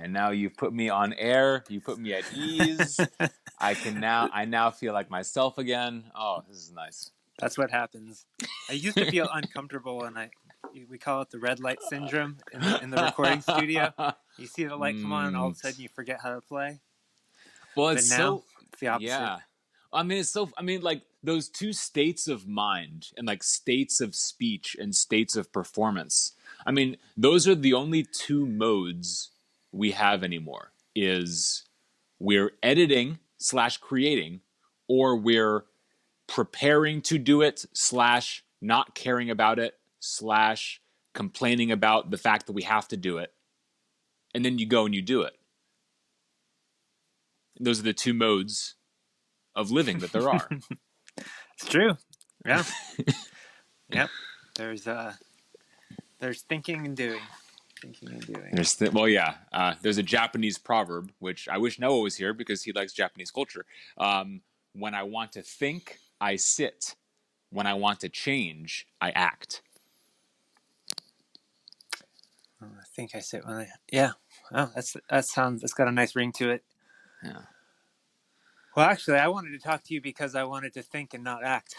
and now you've put me on air. You put me at ease. I now feel like myself again. Oh, this is nice. That's what happens. I used to feel uncomfortable, and we call it the red light syndrome in the recording studio. You see the light come on, and all of a sudden you forget how to play. Well, But now it's the opposite. Yeah. I mean, like those two states of mind and like states of speech and states of performance. I mean, those are the only two modes we have anymore. Is we're editing / creating, or we're preparing to do it / not caring about it / complaining about the fact that we have to do it. And then you go and you do it. Those are the two modes of living that there are. It's true. Yeah. Yep. There's thinking and doing. There's a Japanese proverb, which I wish Noah was here because he likes Japanese culture. When I want to think, I sit. When I want to change, I act. I think I sit when I... Yeah. Oh, that's got a nice ring to it. Yeah. Well, actually, I wanted to talk to you because I wanted to think and not act.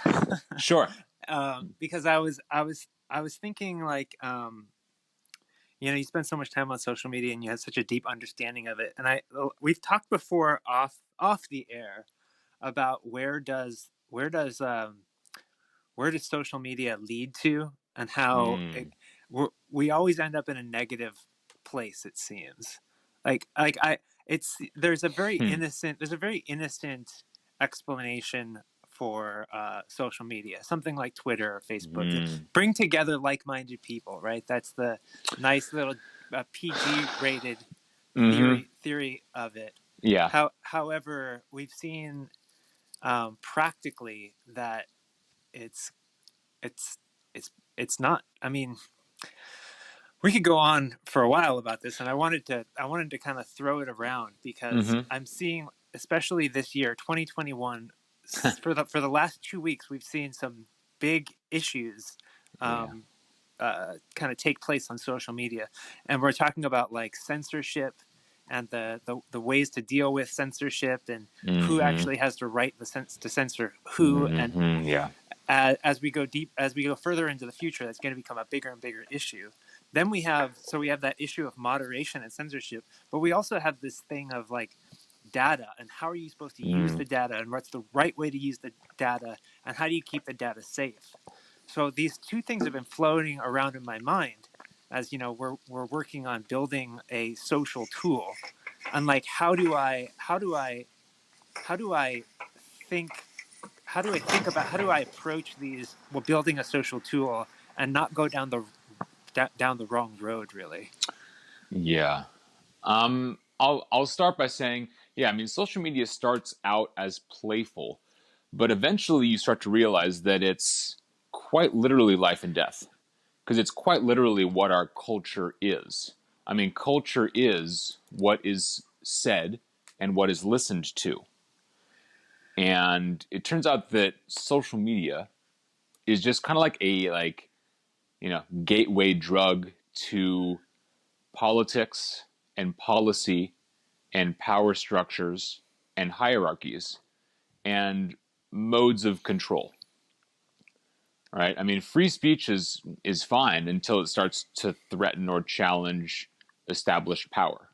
Sure. Because I was thinking like, you spend so much time on social media and you have such a deep understanding of it. And we've talked before off the air about where does social media lead to, and how we always end up in a negative place. It seems there's a very innocent explanation for social media, something like Twitter or Facebook. Bring together like-minded people, right? That's the nice little PG-rated theory of it. Yeah. However, we've seen practically that it's not. I mean, we could go on for a while about this, and I wanted to kind of throw it around because I'm seeing, especially this year, 2021, for the last 2 weeks, we've seen some big issues kind of take place on social media, and we're talking about like censorship and the ways to deal with censorship, and who actually has the right to censor who, and as we go further into the future, that's going to become a bigger and bigger issue. Then we have that issue of moderation and censorship, but we also have this thing of like data, and how are you supposed to use the data, and what's the right way to use the data, and how do you keep the data safe? So these two things have been floating around in my mind as we're working on building a social tool, and like how do I approach these while building a social tool and not go down the wrong road, really? Yeah. I'll start by saying, I mean, social media starts out as playful, but eventually you start to realize that it's quite literally life and death, because it's quite literally what our culture is. I mean, culture is what is said and what is listened to. And it turns out that social media is just kind of like a gateway drug to politics and policy and power structures and hierarchies and modes of control. Right? I mean, free speech is fine until it starts to threaten or challenge established power.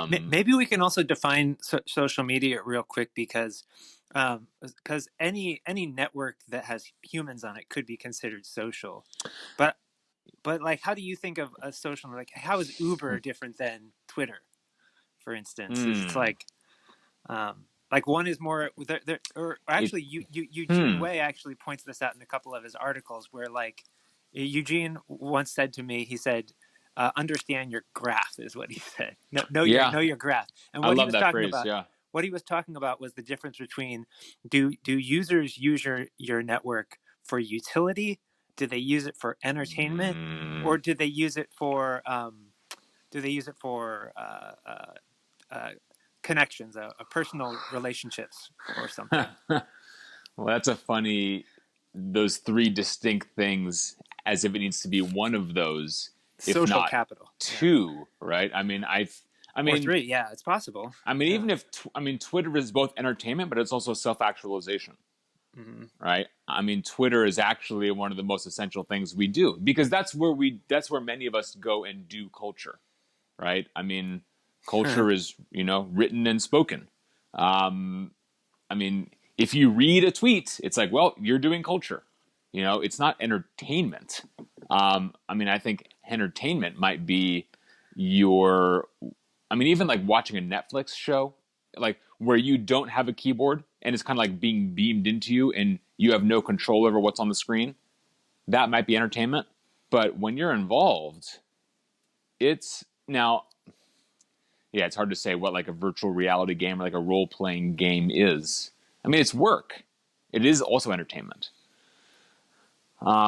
Maybe we can also define social media real quick, because any network that has humans on it could be considered social, but like, how do you think of a social? Like, how is Uber different than Twitter, for instance? It's like one is more or actually Eugene Wei actually points this out in a couple of his articles, where like Eugene once said to me, he said, understand your graph, is what he said. Know your graph. And what I he love was that talking phrase. about, Yeah. what he was talking about was the difference between do users use your network for utility? Do they use it for entertainment, or do they use it for connections, personal relationships or something? Well, that's a funny, those three distinct things, as if it needs to be one of those, if Social not capital. two, right? I Or mean, three. Yeah, it's possible. Yeah. even if Twitter is both entertainment, but it's also self-actualization, Mm-hmm. right? I mean, Twitter is actually one of the most essential things we do because that's where many of us go and do culture, right? I mean, culture is written and spoken. Um, I mean, if you read a tweet, it's like, well, you're doing culture. It's not entertainment. I mean, I think entertainment might be your. I mean, even like watching a Netflix show, like where you don't have a keyboard and it's kind of like being beamed into you and you have no control over what's on the screen. That might be entertainment. But when you're involved, it's now, yeah, it's hard to say what like a virtual reality game or like a role playing game is. I mean, it's work. It is also entertainment.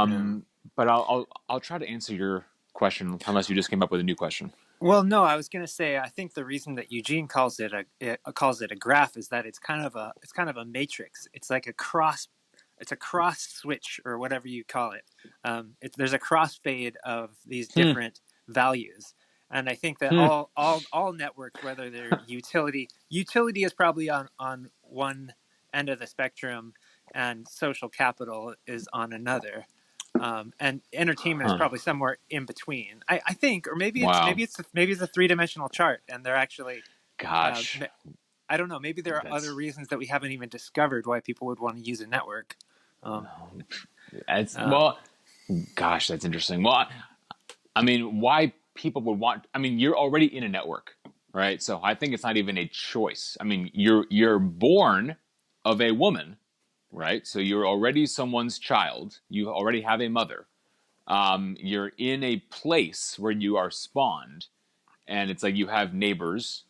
Yeah. But I'll try to answer your question unless you just came up with a new question. Well, no, I was going to say I think the reason that Eugene calls it a graph is that it's kind of a matrix. It's like it's a cross switch or whatever you call it. There's a crossfade of these Hmm. different values, and I think that Hmm. all networks, whether they're utility is probably on one end of the spectrum, and social capital is on another. And entertainment is Huh. probably somewhere in between. I think, or Wow. maybe it's a three-dimensional chart, and they're actually, uh, Gosh. I don't know. Maybe there are other That's reasons that we haven't even discovered why people would want to use a network. Um, that's um, well. Gosh, that's interesting. Well, I mean, why people would want? I mean, you're already in a network, right? So I think it's not even a choice. I mean, you're born of a woman, right? So you're already someone's child. You already have a mother. You're in a place where you are spawned, and it's like you have neighbors.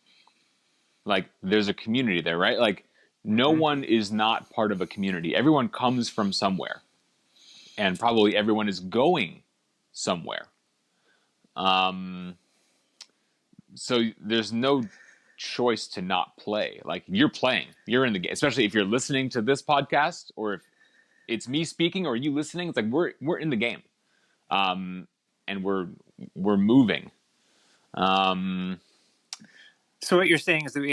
Like there's a community there, right? Like no mhm. one is not part of a community. Everyone comes from somewhere, and probably everyone is going somewhere. Um, so there's no choice to not play. Like you're playing, you're in the game. Especially if you're listening to this podcast, or if it's me speaking or you listening. It's like we're in the game, um, and we're moving. Um, So what you're saying is that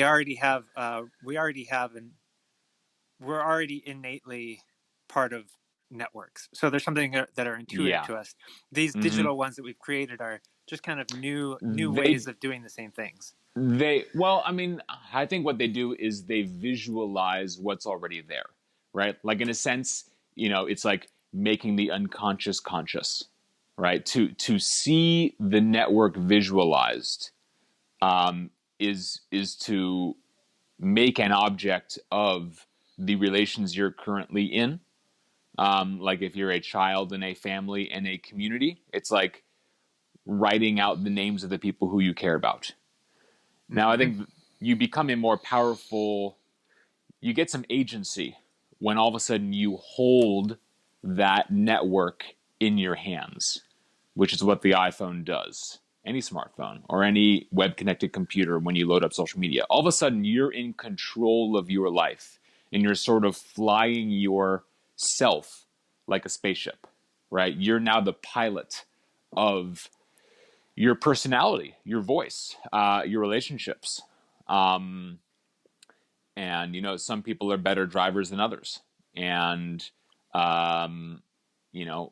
we're already innately part of networks. So there's something that are intuitive yeah. to us. These Hmm. digital ones that we've created are just kind of new They ways of doing the same things. well, I mean, I think what they do is they visualize what's already there, right? Like in a sense, it's like making the unconscious conscious, right? To see the network visualized, is to make an object of the relations you're currently in. Like if you're a child in a family in a community, it's like writing out the names of the people who you care about. Now, I Mm-hmm. think you become a more powerful, you get some agency when all of a sudden you hold that network in your hands, which is what the iPhone does. Any smartphone or any web connected computer, when you load up social media, all of a sudden you're in control of your life and you're sort of flying yourself like a spaceship, right? You're now the pilot of your personality, your voice, your relationships. Um, and some people are better drivers than others, and um,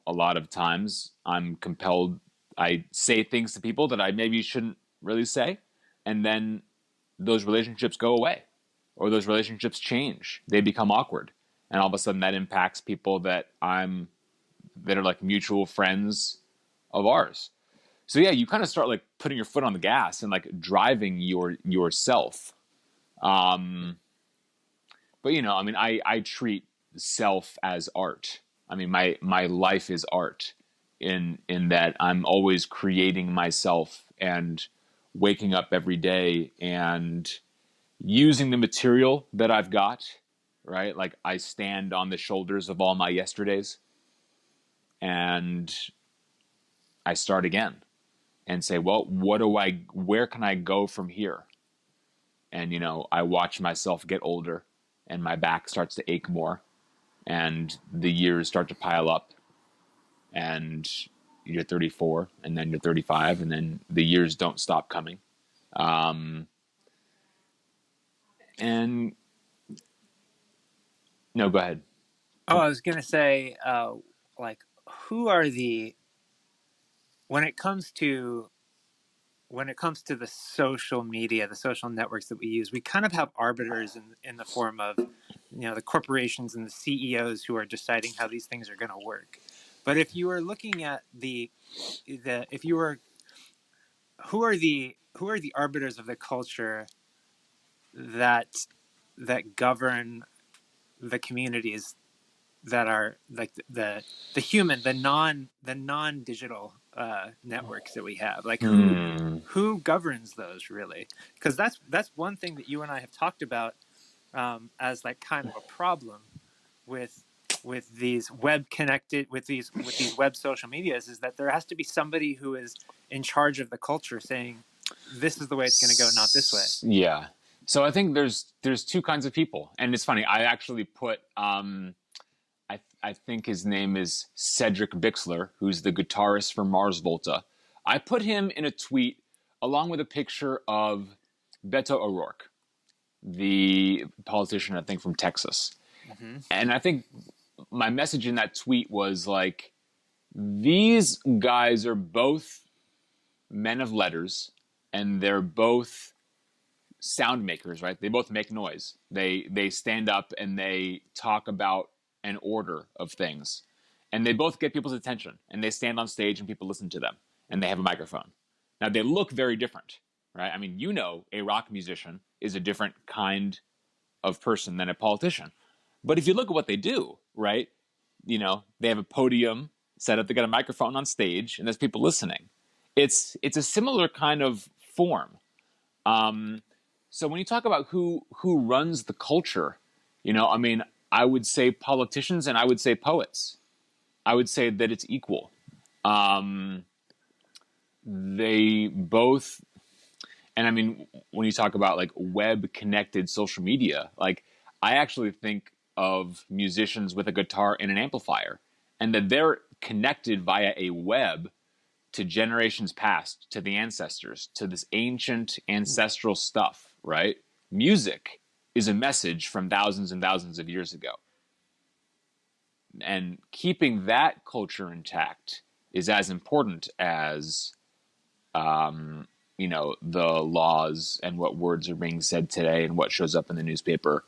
a lot of times I'm compelled. I say things to people that I maybe shouldn't really say, and then those relationships go away, or those relationships change. They become awkward, and all of a sudden that impacts people that are like mutual friends of ours. So yeah, you kind of start like putting your foot on the gas and like driving yourself. Um, but I mean, I treat self as art. I mean, my life is art in that I'm always creating myself and waking up every day and using the material that I've got, right? Like I stand on the shoulders of all my yesterdays and I start again and say, well, where can I go from here? And I watch myself get older and my back starts to ache more and the years start to pile up and you're 34, and then you're 35, and then the years don't stop coming. And no, go ahead. Oh, I was gonna say, like, who are the when it comes to the social media, the social networks that we use, we kind of have arbiters in the form of, the corporations and the CEOs who are deciding how these things are going to work. But if you are looking at if you were, who are the arbiters of the culture that govern the communities that are like the non digital networks that we have, like who governs those really? Because that's one thing that you and I have talked about, as like kind of a problem with these web social medias, is that there has to be somebody who is in charge of the culture saying this is the way it's going to go, not this way. Yeah. So I think there's two kinds of people, and it's funny. I actually put I think his name is Cedric Bixler, who's the guitarist for Mars Volta. I put him in a tweet along with a picture of Beto O'Rourke, the politician, I think, from Texas. Mm-hmm. And I think my message in that tweet was like, these guys are both men of letters, and they're both sound makers, right? They both make noise. They stand up and they talk about an order of things, and they both get people's attention, and they stand on stage and people listen to them, and they have a microphone. Now they look very different, right? I mean, a rock musician is a different kind of person than a politician. But if you look at what they do, right? They have a podium set up, they got a microphone on stage, and there's people listening. It's a similar kind of form. So when you talk about who runs the culture, I would say politicians and I would say poets. I would say that it's equal. They both, and I mean, when you talk about like web connected social media, like I actually think of musicians with a guitar and an amplifier, and that they're connected via a web to generations past, to the ancestors, to this ancient ancestral stuff, right? Music is a message from thousands and thousands of years ago. And keeping that culture intact is as important as, the laws and what words are being said today and what shows up in the newspaper.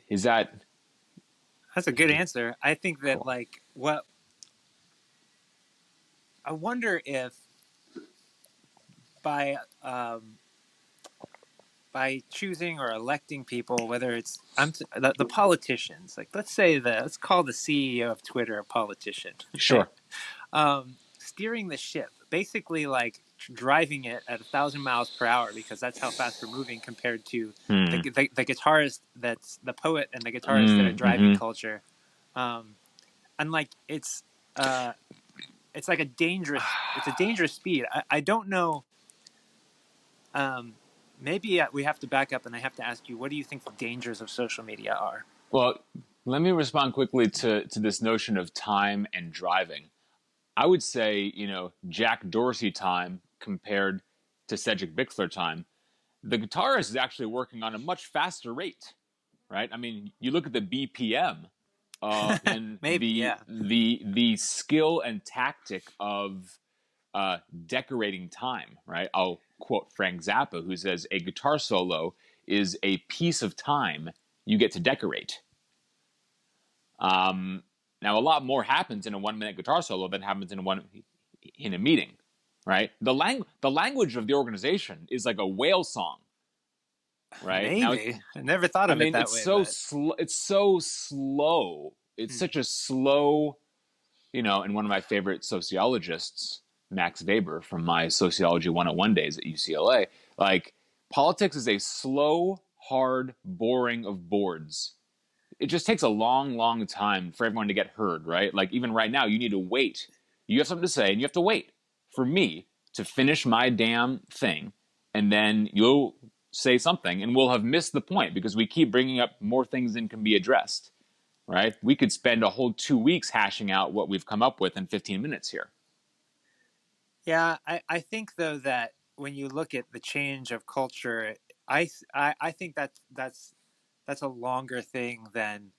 Is that... That's a good answer. I think that I wonder if by choosing or electing people, whether it's the politicians, like let's call the CEO of Twitter a politician. Sure. Steering the ship, basically like driving it at 1,000 miles per hour, because that's how fast we're moving compared to the guitarist, that's the poet, and the guitarist that are driving culture. And like it's like a dangerous speed. I don't know. Maybe we have to back up, and I have to ask you, what do you think the dangers of social media are? Well, let me respond quickly to this notion of time and driving. I would say, Jack Dorsey time compared to Cedric Bixler time, the guitarist is actually working on a much faster rate, right? I mean, you look at the BPM and Maybe, the skill and tactic of decorating time, right? I'll quote Frank Zappa, who says a guitar solo is a piece of time you get to decorate. Now, a lot more happens in a 1-minute guitar solo than happens in a meeting, right? The language of the organization is like a whale song, right? Maybe. Now, I never thought of it that way. It's so slow. It's such a slow, and one of my favorite sociologists, Max Weber, from my Sociology 101 days at UCLA, like, politics is a slow, hard boring of boards. It just takes a long, long time for everyone to get heard, right? Like, even right now, you need to wait. You have something to say, and you have to wait for me to finish my damn thing, and then you'll say something, and we'll have missed the point because we keep bringing up more things than can be addressed, right? We could spend a whole 2 weeks hashing out what we've come up with in 15 minutes here. Yeah, I think though that when you look at the change of culture, I think that's a longer thing than.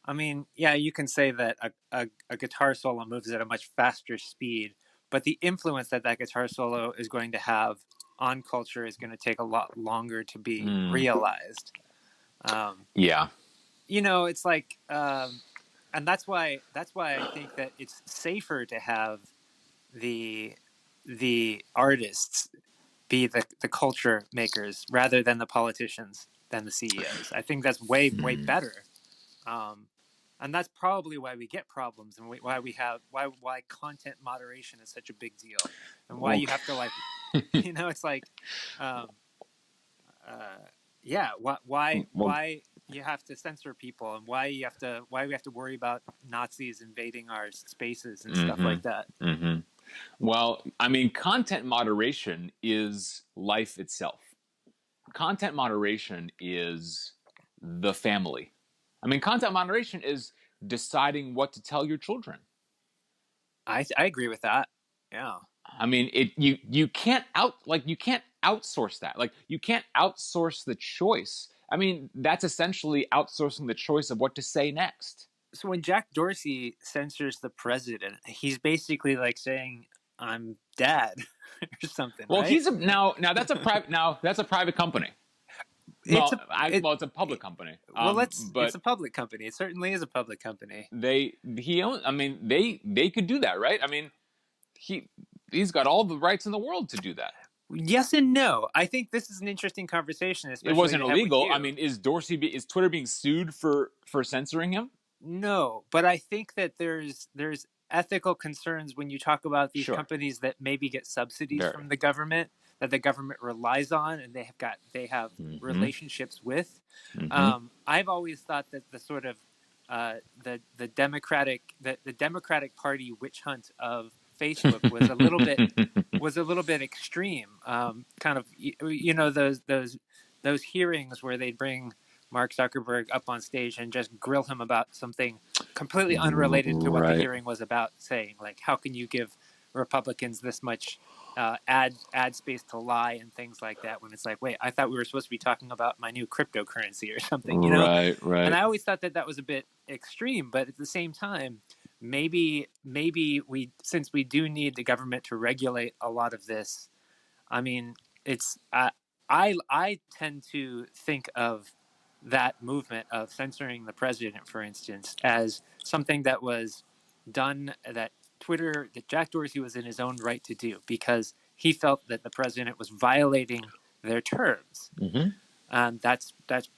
I mean, yeah, you can say that a guitar solo moves at a much faster speed, but the influence that that guitar solo is going to have on culture is going to take a lot longer to be realized. Yeah. You know, it's like, and that's why I think that it's safer to have the the artists be the culture makers rather than the politicians than the CEOs. I think that's way better. Um, and that's probably why we get problems and why we have why content moderation is such a big deal and why you have to like it's like um, uh, yeah why you have to censor people and why we have to worry about Nazis invading our spaces and stuff like that. Well, I mean, content moderation is life itself. Content moderation is the family. I mean, content moderation is deciding what to tell your children. I agree with that. Yeah. I mean, you can't outsource that. Like you can't outsource the choice. I mean, that's essentially outsourcing the choice of what to say next. So when Jack Dorsey censors the president, he's basically like saying, "I'm dad," or something, Well, right? now that's a private company. It's It's a public company. it's But a public company. It certainly is a public company. I mean, they could do that, right? I mean, he's got all the rights in the world to do that. Yes and no. I think this is an interesting conversation, It especially wasn't to have with illegal. you. I mean, is Twitter being sued for censoring him? No, but I think that there's ethical concerns when you talk about these companies that maybe get subsidies from the government that the government relies on and they have relationships with. I've always thought that the sort of the Democratic Party witch hunt of Facebook was a little bit extreme. Kind of those hearings where they'd bring Mark Zuckerberg up on stage and just grill him about something completely unrelated to what the hearing was about, saying like, how can you give Republicans this much ad space to lie and things like that, when it's like, wait, I thought we were supposed to be talking about my new cryptocurrency or something, Right. And I always thought that was a bit extreme, but at the same time, maybe since we do need the government to regulate a lot of this, I mean, it's I tend to think of that movement of censoring the president, for instance, as something that was done that Jack Dorsey was in his own right to do because he felt that the president was violating their terms. That's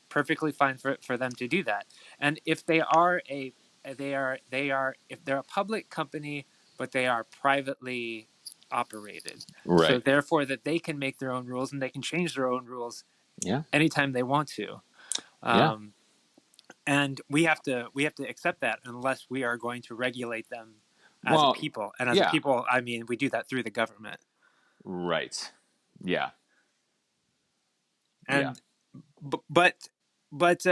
perfectly fine for them to do that. And if if they're a public company, but they are privately operated, so therefore that they can make their own rules and they can change their own rules anytime they want to. And we have to accept that unless we are going to regulate them as a people. And as a people, I mean, we do that through the government. Right. Yeah. And but if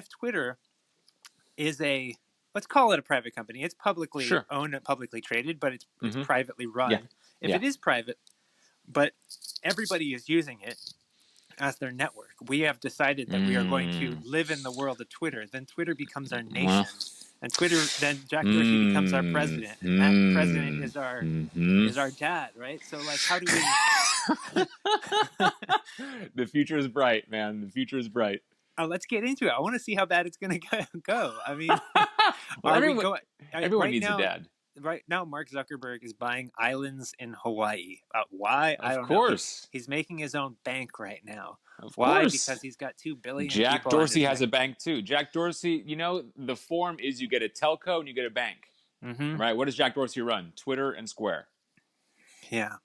Twitter is let's call it a private company. It's publicly owned and publicly traded, but it's privately run. If it is private, but everybody is using it as their network, we have decided that we are going to live in the world of Twitter. Then Twitter becomes our nation, and then Jack Dorsey becomes our president, and that president is our dad, right? So like, how do we? The future is bright, man. The future is bright. Let's get into it. I want to see how bad it's going to go. I mean, well, everyone needs a dad. Right now, Mark Zuckerberg is buying islands in Hawaii. Why? I don't know. Of course. He's making his own bank right now. Why? Because he's got 2 billion Jack people. Dorsey has a bank too. Jack Dorsey, the form is you get a telco and you get a bank. Right? What does Jack Dorsey run? Twitter and Square. Yeah.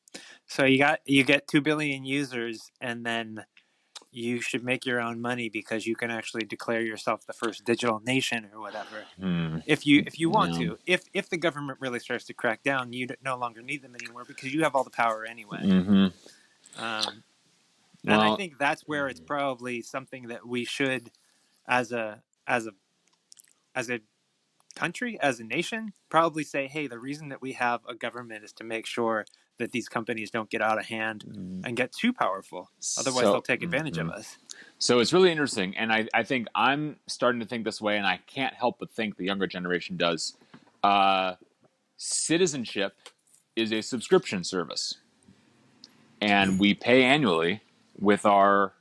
So you get 2 billion users, and then you should make your own money because you can actually declare yourself the first digital nation or whatever. If you want to. If the government really starts to crack down, you no longer need them anymore because you have all the power anyway. And I think that's where it's probably something that we should, as a a country, as a nation, probably say, hey, the reason that we have a government is to make sure that these companies don't get out of hand and get too powerful. Otherwise, they'll So, take advantage of us. so it's really interesting, and I think I'm starting to think this way, and I can't help but think the younger generation does. Citizenship is a subscription service, and we pay annually with our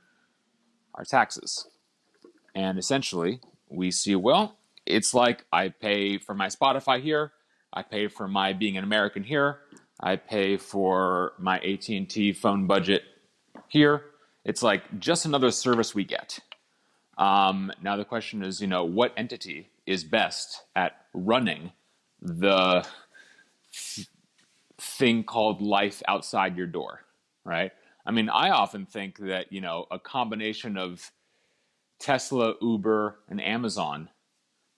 taxes. And essentially, we see, well, it's like I pay for my Spotify here, I pay for my being an American here, I pay for my AT&T phone budget here. It's like just another service we get. Now the question is, what entity is best at running the thing called life outside your door, right? I mean, I often think that, a combination of Tesla, Uber, and Amazon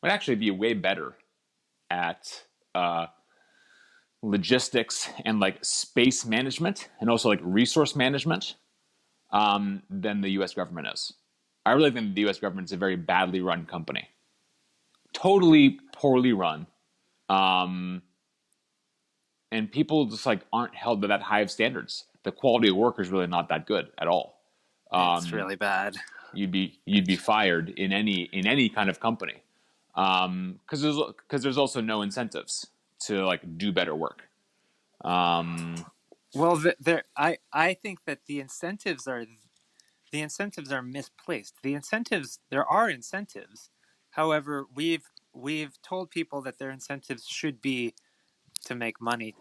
would actually be way better at logistics and like space management and also like resource management than the U.S. government is. I really think the U.S. government is a very badly run company, totally poorly run, and people just like aren't held to that high of standards. The quality of work is really not that good at all. It's really bad. You'd be fired in any kind of company because there's also no incentives to like do better work. Well, I think that the incentives are misplaced. There are incentives. However, we've told people that their incentives should be to make money.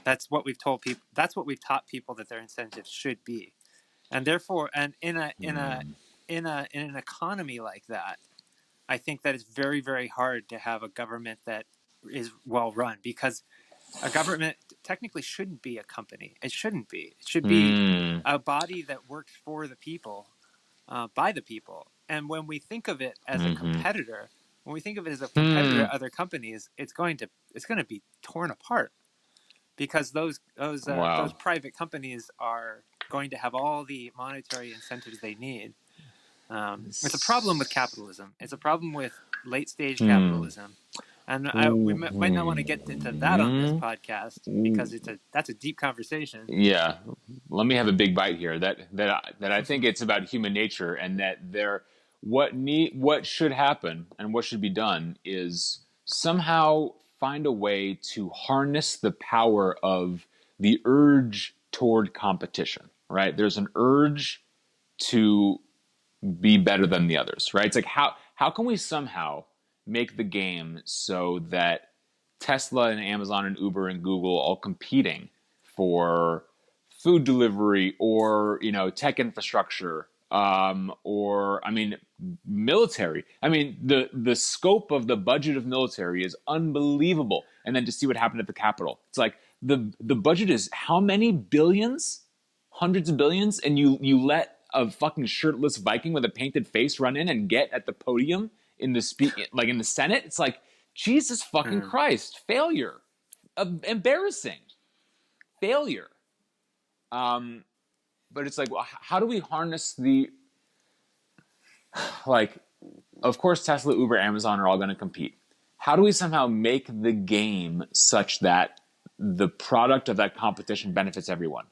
That's what we've told people. That's what we've taught people that their incentives should be. And therefore, and in an economy like that, I think that it's very, very hard to have a government that is well run, because a government technically shouldn't be a company. It shouldn't be. It should be a body that works for the people, by the people. And when we think of it as a competitor, to other companies, it's going to be torn apart, because those Wow. private companies are going to have all the monetary incentives they need. It's a problem with capitalism. It's a problem with late stage capitalism. And we might not want to get into that on this podcast, because that's a deep conversation. Yeah, let me have a big bite here. That I think it's about human nature, and that what should happen and what should be done is somehow find a way to harness the power of the urge toward competition. Right? There's an urge to be better than the others. Right? It's like how can we somehow make the game so that Tesla and Amazon and Uber and Google all competing for food delivery or tech infrastructure or I mean military. I mean the scope of the budget of military is unbelievable. And then to see what happened at the Capitol, it's like the budget is how many billions, hundreds of billions, and you let a fucking shirtless Viking with a painted face run in and get at the podium in the like in the Senate. It's like, Jesus fucking Christ, failure, embarrassing, failure. But it's like, well, how do we harness like, of course, Tesla, Uber, Amazon are all going to compete. How do we somehow make the game such that the product of that competition benefits everyone?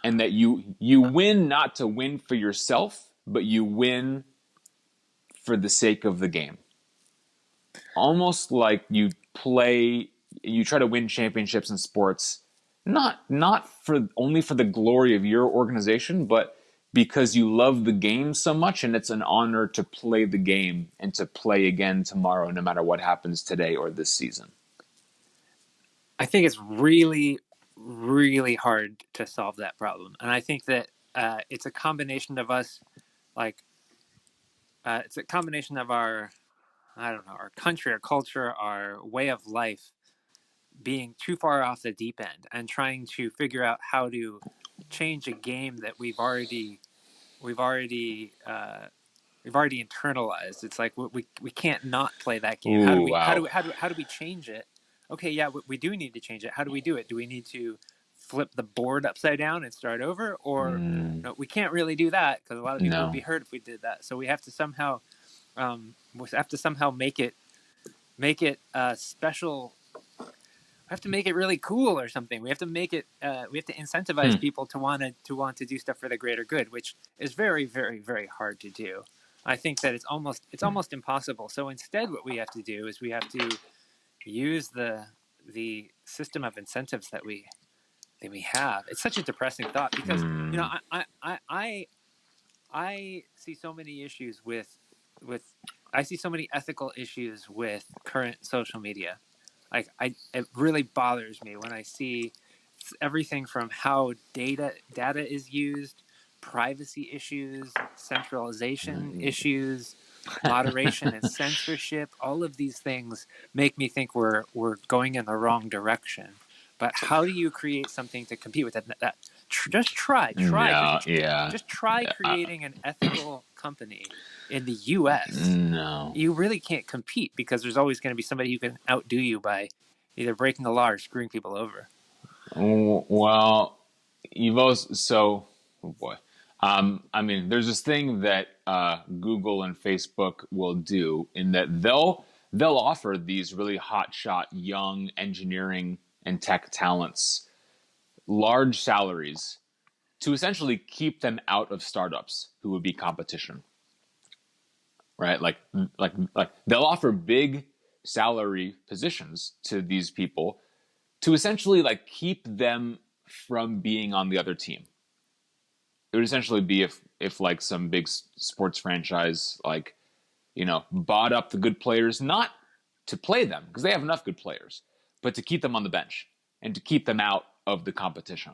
And that you win not to win for yourself, but you win for the sake of the game. Almost like you try to win championships in sports, not for only for the glory of your organization, but because you love the game so much, and it's an honor to play the game and to play again tomorrow, no matter what happens today or this season. I think it's really, really hard to solve that problem, and I think that it's a combination of us, like it's a combination of our, I don't know, our country, our culture, our way of life being too far off the deep end, and trying to figure out how to change a game that we've already internalized. It's like we can't not play that game. Ooh, wow. How do we change it? Okay, yeah, we do need to change it. How do we do it? Do we need to flip the board upside down and start over? Or no, we can't really do that, because a lot of people would be No. hurt if we did that. So we have to somehow We have to somehow make it special. We have to make it really cool or something. We have to make it. We have to incentivize Hmm. people to want to do stuff for the greater good, which is very, very, very hard to do. I think that it's almost impossible. So instead, what we have to do is we have to use the system of incentives that we have. It's such a depressing thought because Hmm. I see so many issues with I see so many ethical issues with current social media. Like it really bothers me when I see everything from how data is used, privacy issues, centralization issues, moderation and censorship. All of these things make me think we're going in the wrong direction. But how do you create something to compete with just No. Yeah. just try Uh, creating an ethical company in the US. no. You really can't compete because there's always going to be somebody who can outdo you by either breaking the law or screwing people over. Well, you've also so. Oh boy. I mean, there's this thing that Google and Facebook will do in that they'll offer these really hotshot young engineering and tech talents large salaries to essentially keep them out of startups who would be competition, right? Like they'll offer big salary positions to these people to essentially like keep them from being on the other team. It would essentially be if like some big sports franchise like bought up the good players, not to play them because they have enough good players, but to keep them on the bench and to keep them out of the competition.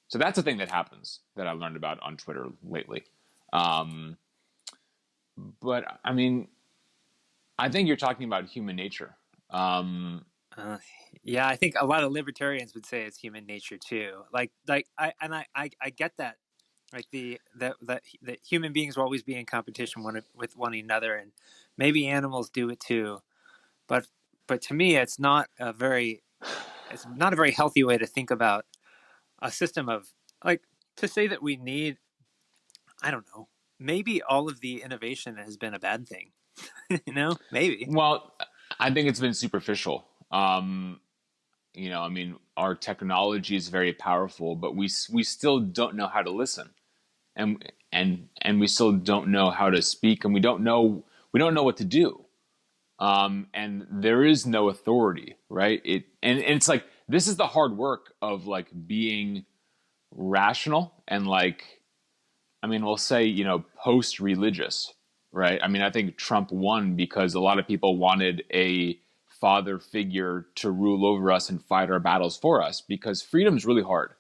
So that's a thing that happens that I learned about on Twitter lately. Um, but I mean, I think you're talking about human nature. Um, Uh, yeah, I think a lot of libertarians would say it's human nature too. I get that. Like the human beings will always be in competition with one another, and maybe animals do it too. But to me, it's not a very healthy way to think about a system of like to say that we need. I don't know. Maybe all of the innovation has been a bad thing. Maybe. well, I think it's been superficial. I mean, our technology is very powerful, but we still don't know how to listen, and we still don't know how to speak, and we don't know what to do. And there is no authority, right? And it's like this is the hard work of like being rational and like I mean, we'll say, post religious, right? I mean, I think Trump won because a lot of people wanted a father figure to rule over us and fight our battles for us because freedom's really hard.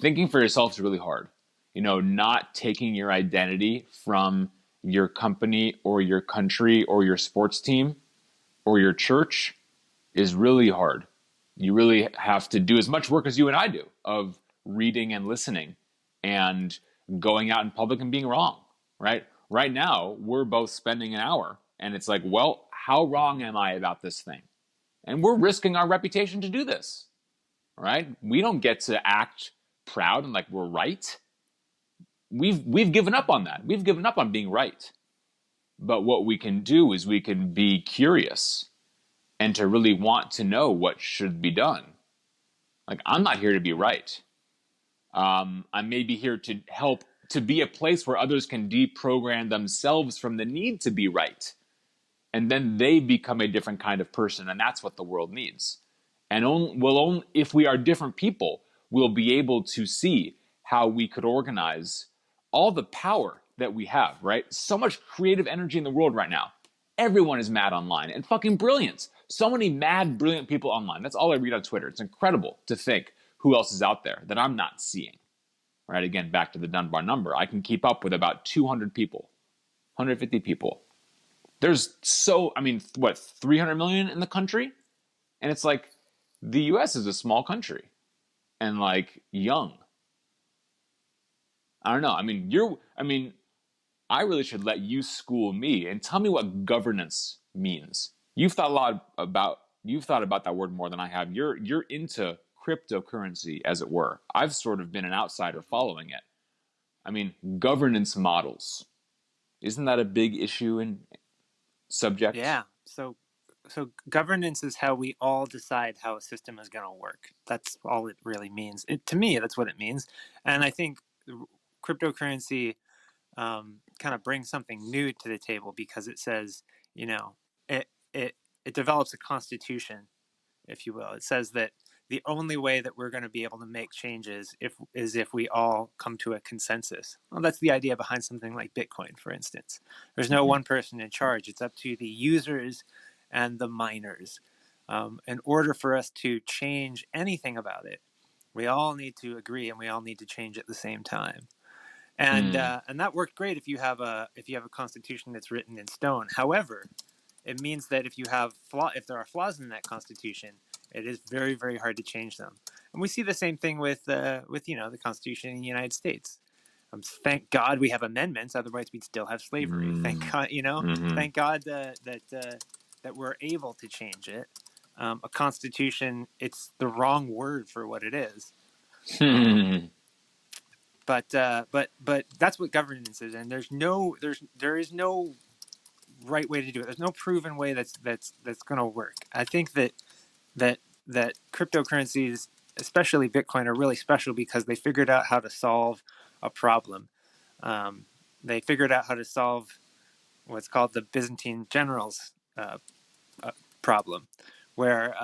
Thinking for yourself is really hard. Not taking your identity from your company or your country or your sports team or your church is really hard. You really have to do as much work as you and I do of reading and listening and going out in public and being wrong, right? Right now, we're both spending an hour and it's like, well, how wrong am I about this thing? And we're risking our reputation to do this, right? We don't get to act proud and like we're right. We've given up on that. We've given up on being right. But what we can do is we can be curious and to really want to know what should be done. Like, I'm not here to be right. I may be here to help to be a place where others can deprogram themselves from the need to be right. And then they become a different kind of person. And that's what the world needs. And if we are different people, we'll be able to see how we could organize all the power that we have, right? So much creative energy in the world right now. Everyone is mad online and fucking brilliant. So many mad, brilliant people online. That's all I read on Twitter. It's incredible to think who else is out there that I'm not seeing. Right? Again, back to the Dunbar number. I can keep up with about 200 people, 150 people. I mean, what, 300 million in the country? And it's like, the US is a small country and like young. I don't know. I really should let you school me and tell me what governance means. You've thought about that word more than I have. You're into cryptocurrency, as it were. I've sort of been an outsider following it. I mean, governance models. Isn't that a big issue and subject? Yeah. So governance is how we all decide how a system is going to work. That's all it really means. To me, that's what it means. And I think cryptocurrency kind of brings something new to the table because it says, you know, it it it develops a constitution, if you will. It says that the only way that we're going to be able to make changes is if we all come to a consensus. Well, that's the idea behind something like Bitcoin, for instance. There's no Mm-hmm. one person in charge. It's up to the users and the miners. In order for us to change anything about it, we all need to agree and we all need to change at the same time. And that worked great if you have a constitution that's written in stone. However, it means that if there are flaws in that constitution, it is very, very hard to change them. And we see the same thing with the Constitution in the United States. Thank God we have amendments; otherwise, we'd still have slavery. Thank God, Mm-hmm. thank God that we're able to change it. A constitution, it's the wrong word for what it is. Um, Hmm. but that's what governance is, and there is no right way to do it. There's no proven way that's going to work. I think that that cryptocurrencies, especially Bitcoin, are really special because they figured out how to solve a problem. They figured out how to solve what's called the Byzantine generals problem, where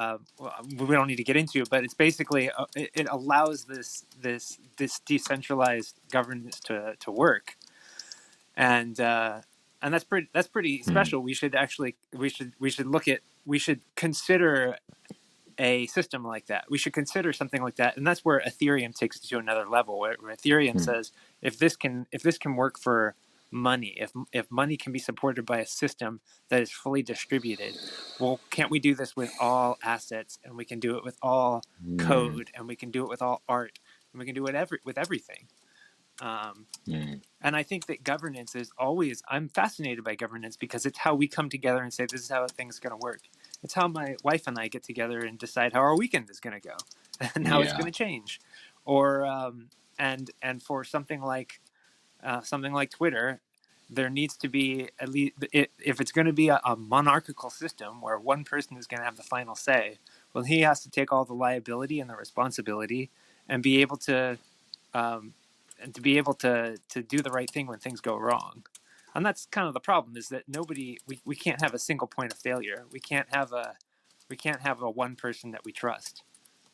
we don't need to get into it, but it's basically it allows this decentralized governance to work, and uh, and that's pretty special. We should consider a system like that. We should consider something like that, and that's where Ethereum takes it to another level. Where Ethereum says, if this can work for money, if money can be supported by a system that is fully distributed, well, can't we do this with all assets? And we can do it with all code, and we can do it with all art, and we can do it with everything. Um, and I think that governance is always, I'm fascinated by governance because it's how we come together and say, this is how things are going to work. It's how my wife and I get together and decide how our weekend is going to go and how it's going Yeah. to change. Or, and for something like Twitter, there needs to be at least, if it's going to be a monarchical system where one person is going to have the final say, well, he has to take all the liability and the responsibility and be able to, um, to do the right thing when things go wrong. And that's kind of the problem, is that we can't have a single point of failure. We can't have a one person that we trust.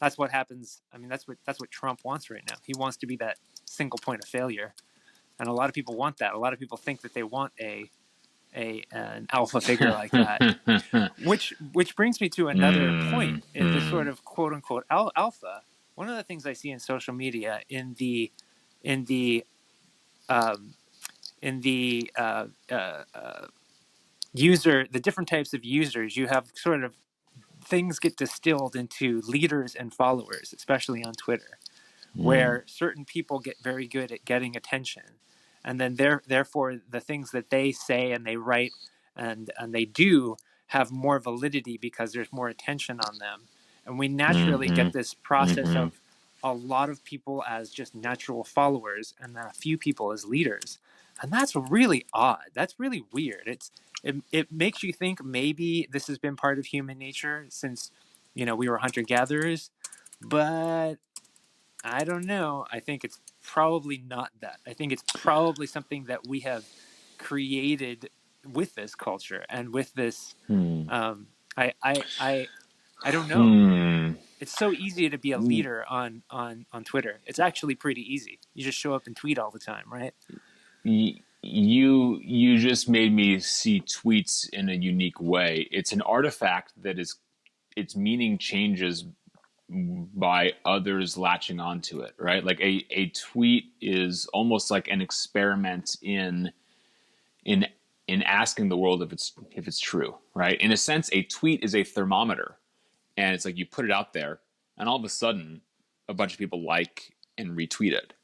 That's what happens. I mean, that's what Trump wants right now. He wants to be that single point of failure, and a lot of people want that. A lot of people think that they want an alpha figure like that. Which brings me to another point, is this sort of quote unquote alpha. One of the things I see in social media in the um, in the user, the different types of users, you have sort of things get distilled into leaders and followers, especially on Twitter, where certain people get very good at getting attention, and then therefore the things that they say and they write and they do have more validity because there's more attention on them, and we naturally get this process of a lot of people as just natural followers and then a few people as leaders, and that's really odd. That's really weird. It makes you think maybe this has been part of human nature since we were hunter gatherers, but I don't know. I think it's probably not that. I think it's probably something that we have created with this culture and with this. Um, I don't know. It's so easy to be a leader on Twitter. It's actually pretty easy. You just show up and tweet all the time, right? You just made me see tweets in a unique way. It's an artifact that is its meaning changes by others latching onto it, right? Like a tweet is almost like an experiment in in asking the world if it's true, right? In a sense, a tweet is a thermometer, and it's like you put it out there, and all of a sudden, a bunch of people like and retweet it,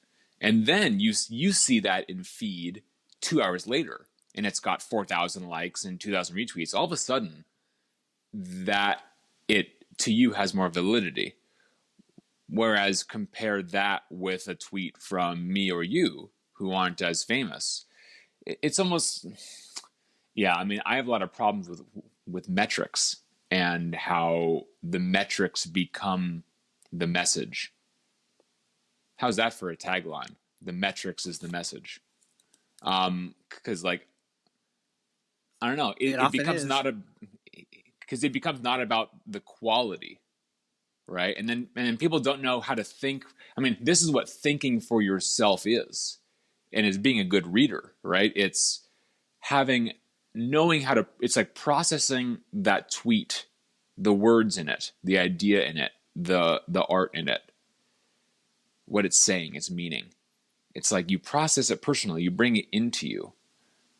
and then you see that in feed 2 hours later, and it's got 4,000 likes and 2,000 retweets. All of a sudden, that it to you has more validity. Whereas compare that with a tweet from me or you who aren't as famous, it's almost, yeah, I mean, I have a lot of problems with metrics and how the metrics become the message. How's that for a tagline? The metrics is the message. Because like, I don't know, It it often becomes is. not a, because it becomes not about the quality, right? And then people don't know how to think. I mean, this is what thinking for yourself is, and is being a good reader, right? It's having knowing how to. It's like processing that tweet, the words in it, the idea in it, the art in it, what it's saying, its meaning. It's like you process it personally, you bring it into you,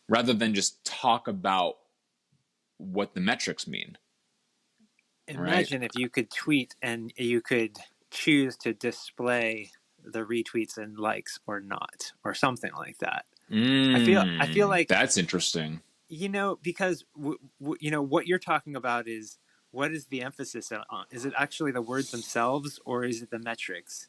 rather than just talk about what the metrics mean, right? Imagine if you could tweet and you could choose to display the retweets and likes or not, or something like that. I feel like, That's interesting. because what you're talking about is, what is the emphasis on? Is it actually the words themselves, or is it the metrics?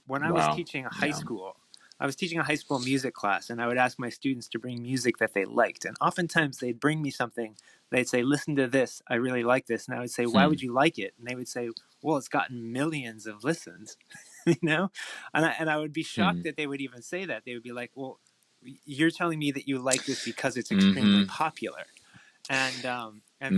When I was Wow. teaching a high Yeah. school, I was teaching a high school music class, and I would ask my students to bring music that they liked. And oftentimes they'd bring me something. They'd say, "Listen to this. I really like this." And I would say, "Why Hmm. would you like it?" And they would say, "Well, it's gotten millions of listens." you know, and I would be shocked Hmm. that they would even say that. They would be like, "Well, you're telling me that you like this because it's extremely Mm-hmm. popular." And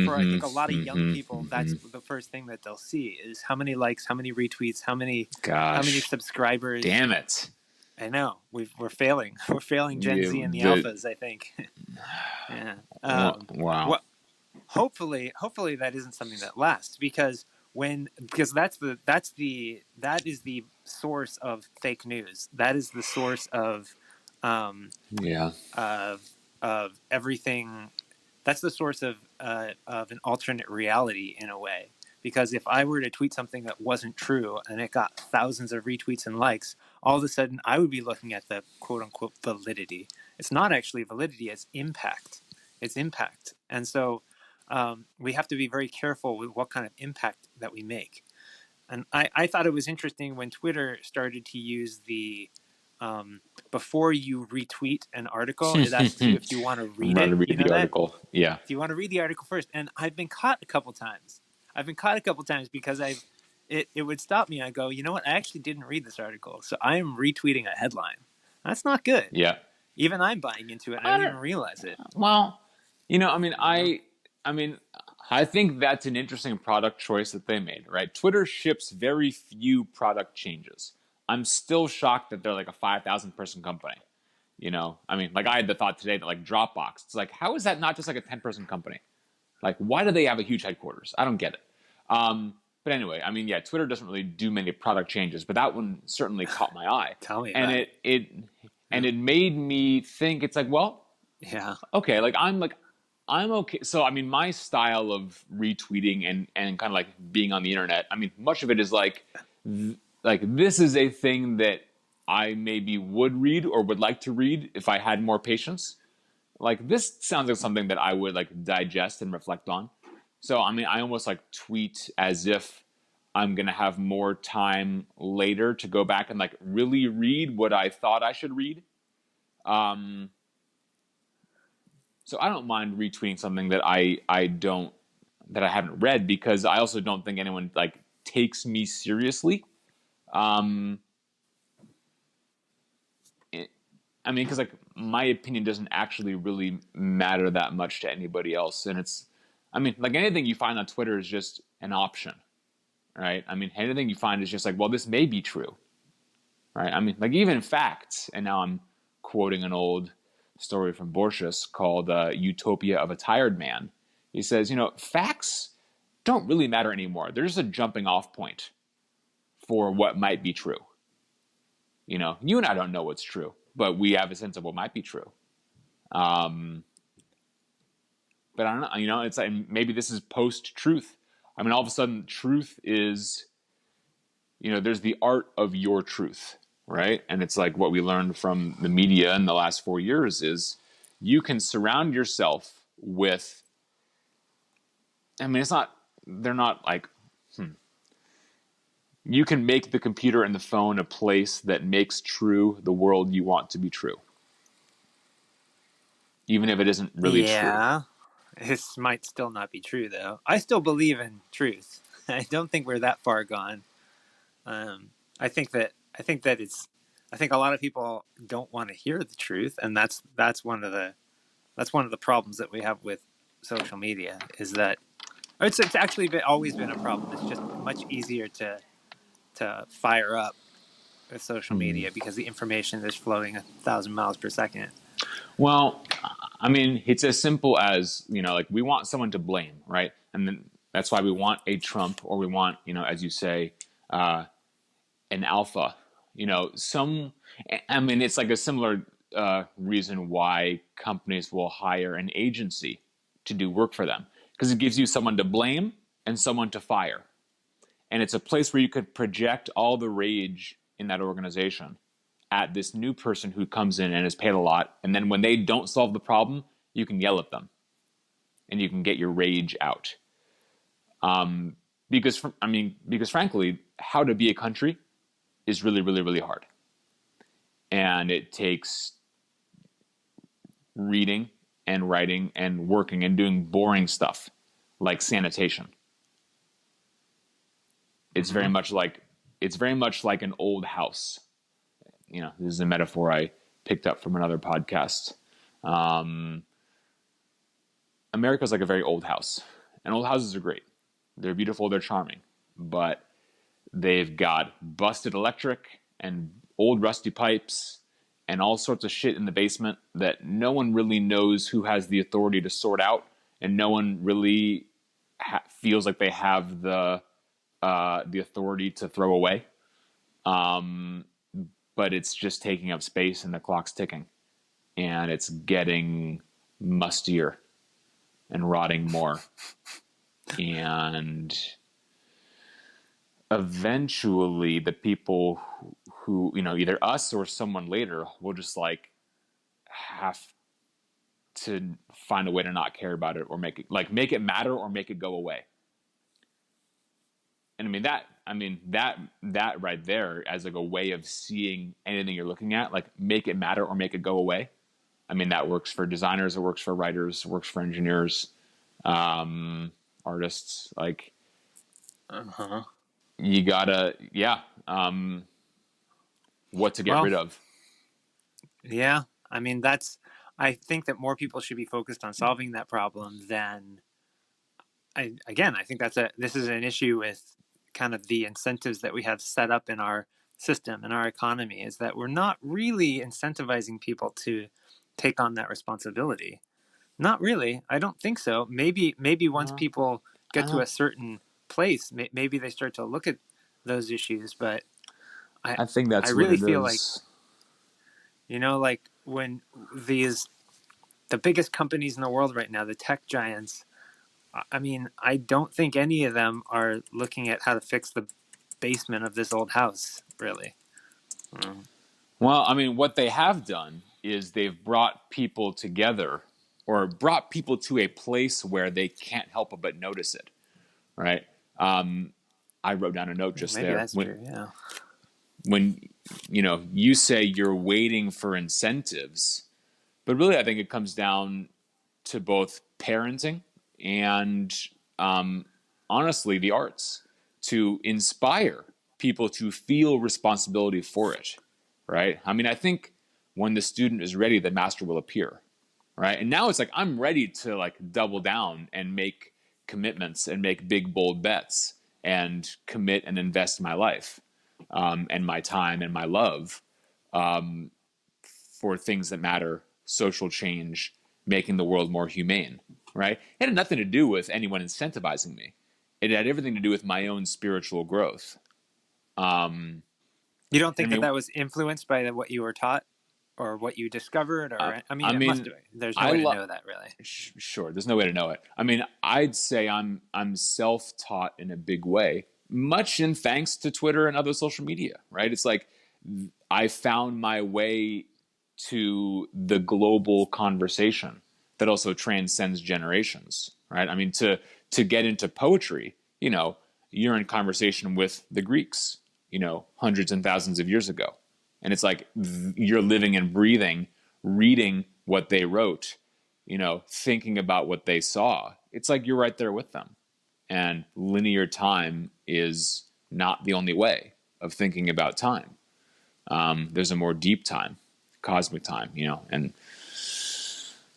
for, I Mm-hmm. think, a lot of young Mm-hmm. people, Mm-hmm. that's the first thing that they'll see is how many likes, how many retweets, how many Gosh. subscribers. Damn it. I know we're failing. We're failing Gen Z You and the the alphas, I think. Yeah. wow. What? Hopefully that isn't something that lasts, because that is the source of fake news. That is the source um, Yeah. of of everything. That's the source of an alternate reality, in a way. Because if I were to tweet something that wasn't true and it got thousands of retweets and likes, all of a sudden I would be looking at the quote unquote validity. It's not actually validity; it's impact. It's impact, and so we have to be very careful with what kind of impact that we make. And I thought it was interesting when Twitter started to use the before you retweet an article, it asks you if you want to I'm read about to it. You read know the that? article. Yeah. Do you want to read the article first? And I've been caught a couple times. Because it would stop me. I go, you know what? I actually didn't read this article, so I am retweeting a headline. That's not good. Yeah. Even I'm buying into it, and I I don't don't. even realize it. Well, I mean, You know? I mean, I think that's an interesting product choice that they made, right? Twitter ships very few product changes. I'm still shocked that they're like a 5,000 person company. I mean, like I had the thought today that like Dropbox, it's like, how is that not just like a 10-person company? Like, why do they have a huge headquarters? I don't get it. But anyway, I mean, yeah, Twitter doesn't really do many product changes, but that one certainly caught my eye, Tell me and about it. it made me think. It's like, well, Yeah. okay, I'm okay. So I mean, my style of retweeting and kind of like being on the internet. I mean, much of it is like this is a thing that I maybe would read or would like to read if I had more patience. Like this sounds like something that I would like digest and reflect on. So I mean, I almost like tweet as if I'm gonna have more time later to go back and like really read what I thought I should read. Um, so I don't mind retweeting something that I don't that I haven't read because I also don't think anyone like takes me seriously. Um, I mean, because like my opinion doesn't actually really matter that much to anybody else, and I mean, like anything you find on Twitter is just an option, right? I mean, anything you find is just like, well, this may be true, right? I mean, like even facts, and now I'm quoting an old story from Borges called "Utopia of a Tired Man." He says, facts don't really matter anymore. They're just a jumping off point for what might be true. You and I don't know what's true, but we have a sense of what might be true. Um, but I don't know. It's like maybe this is post truth. I mean, all of a sudden, truth is, there's the art of your truth, right? And it's like what we learned from the media in the last 4 years is you can surround yourself with. I mean, they're not like, you can make the computer and the phone a place that makes true the world you want to be true. even if it isn't really true. Yeah. This might still not be true, though. I still believe in truth. I don't think we're that far gone. Um, I think that it's. I think a lot of people don't want to hear the truth, and that's one of the problems that we have with social media. Is that it's actually always been a problem. It's just much easier to fire up with social media because the information is flowing 1,000 miles per second. Well, I mean, it's as simple as, like we want someone to blame, right? And then that's why we want a Trump, or we want, as you say, uh, an alpha. I mean, it's like a similar reason why companies will hire an agency to do work for them, because it gives you someone to blame and someone to fire. And it's a place where you could project all the rage in that organization at this new person who comes in and is paid a lot. And then when they don't solve the problem, you can yell at them and you can get your rage out. Because frankly, how to be a country is really, really, really hard. And it takes reading and writing and working and doing boring stuff like sanitation. It's very much like an old house. This is a metaphor I picked up from another podcast. America's like a very old house, and old houses are great. They're beautiful, they're charming, but they've got busted electric and old rusty pipes and all sorts of shit in the basement that no one really knows who has the authority to sort out, and no one really feels like they have the authority to throw away. But it's just taking up space, and the clock's ticking, and it's getting mustier and rotting more. And eventually the people who, either us or someone later, will just like have to find a way to not care about it, or make it matter, or make it go away. And that right there, as like a way of seeing anything you're looking at, like make it matter or make it go away. I mean, that works for designers, it works for writers, it works for engineers, artists. Like, you gotta, what to get rid of. Yeah, I mean, I think that more people should be focused on solving that problem than. I think this is an issue with kind of the incentives that we have set up in our system and our economy, is that we're not really incentivizing people to take on that responsibility. Not really. I don't think so. Maybe once people get to a certain place, maybe they start to look at those issues. But I think that's I really what it feel is. like when the biggest companies in the world right now, the tech giants, I mean, I don't think any of them are looking at how to fix the basement of this old house, really. Well, I mean, what they have done is they've brought people together, or brought people to a place where they can't help but notice it, right? I wrote down a note just Maybe there. that's true, yeah. When you say you're waiting for incentives, but really I think it comes down to both parenting and honestly the arts, to inspire people to feel responsibility for it, right? I mean, I think when the student is ready, the master will appear, right? And now it's like I'm ready to like double down and make commitments and make big bold bets and commit and invest my life and my time and my love for things that matter, social change, making the world more humane, right? It had nothing to do with anyone incentivizing me. It had everything to do with my own spiritual growth. You don't think I mean, that was influenced by what you were taught or what you discovered? Or I mean, I it must mean, have. There's no way to know that, really. Sure, there's no way to know it. I mean, I'd say I'm self-taught in a big way, much in thanks to Twitter and other social media, right? It's like I found my way to the global conversation that also transcends generations, right? I mean, to get into poetry, you're in conversation with the Greeks, hundreds and thousands of years ago. And it's like you're living and breathing, reading what they wrote, thinking about what they saw. It's like you're right there with them. And linear time is not the only way of thinking about time. There's a more deep time, cosmic time, and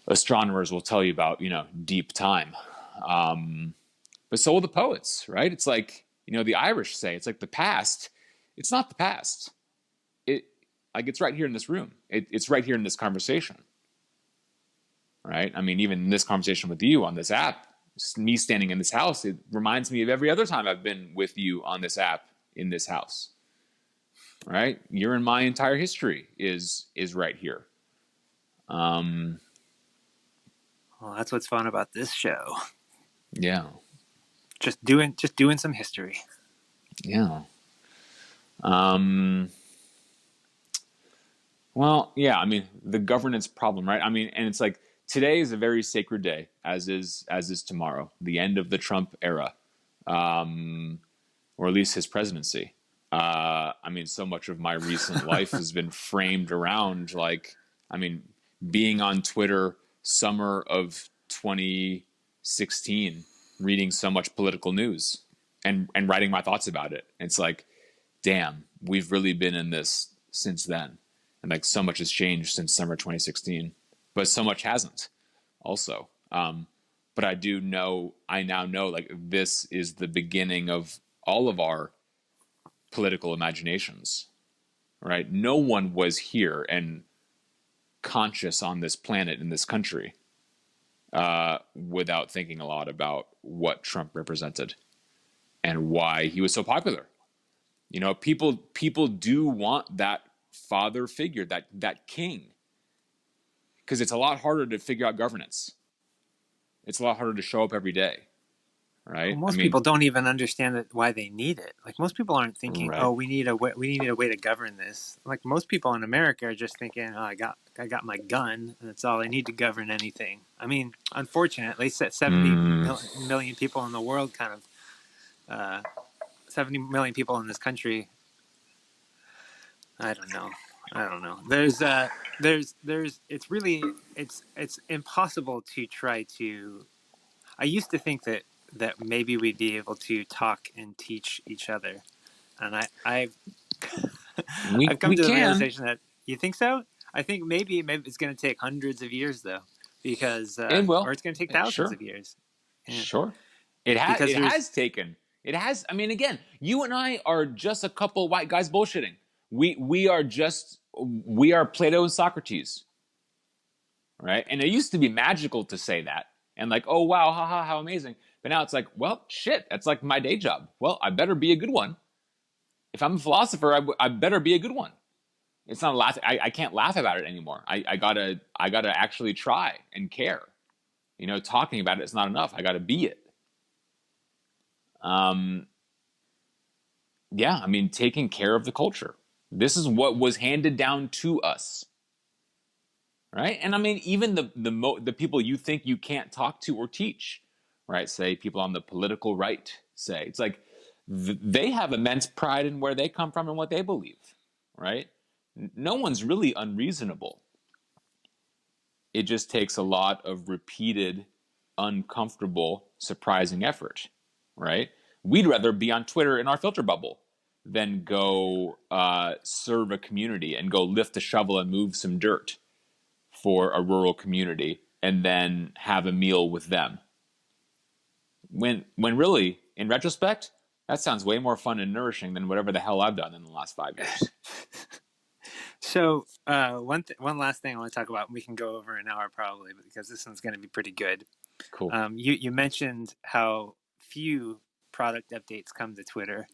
astronomers will tell you about, deep time. But so will the poets, right? It's like, the Irish say, it's like the past. It's not the past. It's right here in this room. It's right here in this conversation, right? I mean, even in this conversation with you on this app, me standing in this house, it reminds me of every other time I've been with you on this app in this house, right? Your and my entire history is right here. Well, that's what's fun about this show. Yeah. Just doing some history. Yeah. Well, yeah, I mean, the governance problem, right? I mean, and it's like today is a very sacred day, as is tomorrow, the end of the Trump era, or at least his presidency. I mean, so much of my recent life has been framed around, being on Twitter summer of 2016, reading so much political news and writing my thoughts about it. It's like, damn, we've really been in this since then. And so much has changed since summer 2016, but so much hasn't also. But I now know this is the beginning of all of our political imaginations, right? No one was here and conscious on this planet in this country without thinking a lot about what Trump represented and why he was so popular. People do want that father figure, that king, because it's a lot harder to figure out governance. It's a lot harder to show up every day, right? Well, most people don't even understand why they need it. Most people aren't thinking, right. "Oh, we need a way to govern this." Most people in America are just thinking, "Oh, I got my gun, and that's all I need to govern anything." I mean, unfortunately, 70 million people in the world, 70 million people in this country. I don't know. There's it's impossible to try to. I used to think that maybe we'd be able to talk and teach each other, and I've I've come to the realization that you think so. I think maybe it's going to take hundreds of years though, because it will, or it's going to take thousands of years. Yeah. Sure, it has taken. It has. I mean, again, you and I are just a couple white guys bullshitting. We are Plato and Socrates, right? And it used to be magical to say that, and oh wow, haha, how amazing. But now it's like, well, shit, that's like my day job. Well, I better be a good one. If I'm a philosopher, I better be a good one. It's not a laugh. I can't laugh about it anymore. I gotta actually try and care. Talking about it is not enough. I gotta be it. Yeah, I mean, taking care of the culture. This is what was handed down to us, right? And I mean, even the people you think you can't talk to or teach, right? Say people on the political right. Say it's like they have immense pride in where they come from and what they believe, right? No one's really unreasonable. It just takes a lot of repeated, uncomfortable, surprising effort, right? We'd rather be on Twitter in our filter bubble than go serve a community and go lift a shovel and move some dirt for a rural community and then have a meal with them. When really, in retrospect, that sounds way more fun and nourishing than whatever the hell I've done in the last 5 years. So one last thing I want to talk about, we can go over an hour probably, because this one's going to be pretty good. Cool. You mentioned how few product updates come to Twitter.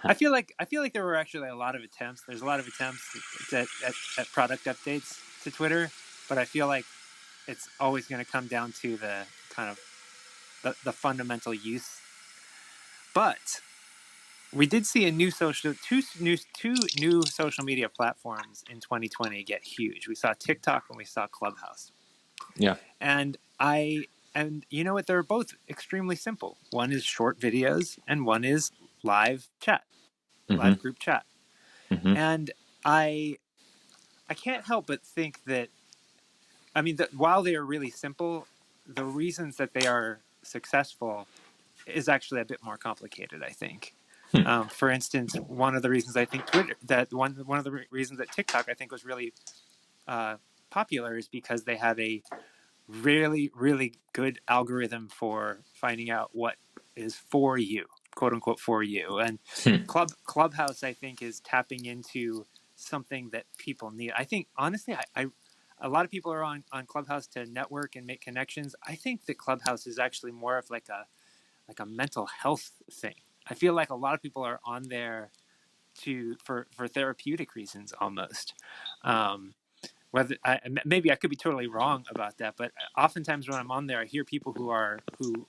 I feel like there were actually a lot of attempts. There's a lot of attempts at product updates to Twitter, but I feel like it's always going to come down to the kind of the fundamental use. But we did see two new social media platforms in 2020 get huge. We saw TikTok and we saw Clubhouse. Yeah. And you know what? They're both extremely simple. One is short videos and one is live chat, live group chat. And I can't help but think that I mean, while they are really simple, the reasons that they are successful is actually a bit more complicated, I think. For instance, one of the reasons I think one of the reasons that TikTok I think was really popular is because they have a really, really good algorithm for finding out what is for you, quote unquote, for you. And Clubhouse, I think, is tapping into something that people need. I think, honestly, a lot of people are on Clubhouse to network and make connections. I think that Clubhouse is actually more of like a mental health thing. I feel like a lot of people are on there for therapeutic reasons almost. Maybe I could be totally wrong about that, but oftentimes when I'm on there, I hear people who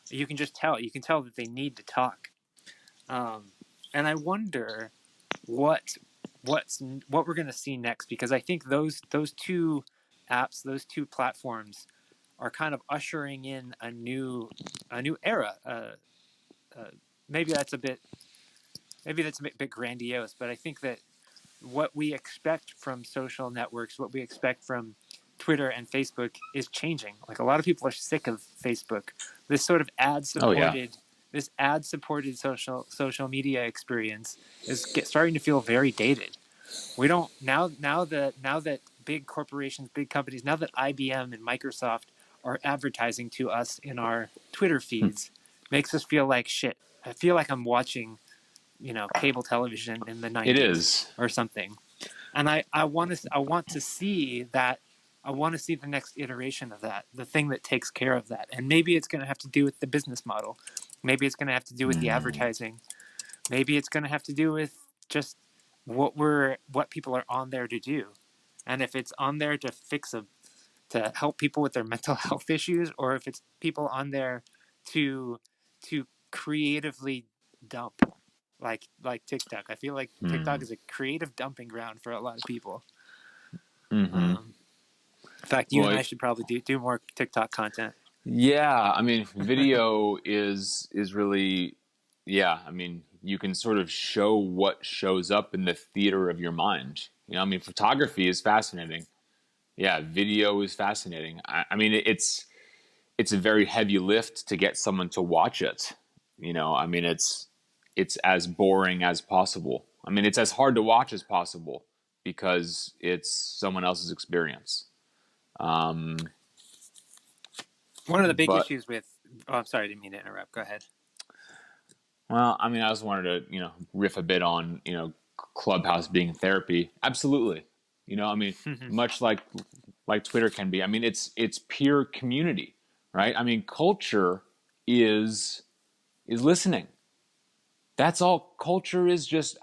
you can just tell that they need to talk, and I wonder what what we're going to see next, because I think those two apps, those two platforms, are kind of ushering in a new era. Maybe that's a bit grandiose, but I think that what we expect from social networks, what we expect from Twitter and Facebook is changing. Like, a lot of people are sick of Facebook. This sort of Oh yeah. ad supported social media experience is starting to feel very dated. We don't now that big corporations, big companies, now that IBM and Microsoft are advertising to us in our Twitter feeds, makes us feel like shit. I feel like I'm watching, cable television in the It 90s is. or something. And I want to see that. I want to see the next iteration of that, the thing that takes care of that. And maybe it's going to have to do with the business model. Maybe it's going to have to do with the advertising. Maybe it's going to have to do with just what people are on there to do. And if it's on there to to help people with their mental health issues, or if it's people on there to creatively dump, like TikTok. I feel like TikTok is a creative dumping ground for a lot of people. Mm-hmm. In fact, you and Well, I should probably do more TikTok content. yeah. I mean, video is really, yeah. I mean, you can sort of show what shows up in the theater of your mind. I mean, photography is fascinating. Yeah, video is fascinating. I mean, it's a very heavy lift to get someone to watch it. I mean, it's as boring as possible. I mean, it's as hard to watch as possible because it's someone else's experience. One of the big But issues with oh, I'm sorry, I didn't mean to interrupt. Go ahead. well, I mean, I just wanted to riff a bit on Clubhouse being therapy. Absolutely. I mean, much like Twitter can be. I mean, it's pure community, right? I mean, culture is listening. That's all culture is. Just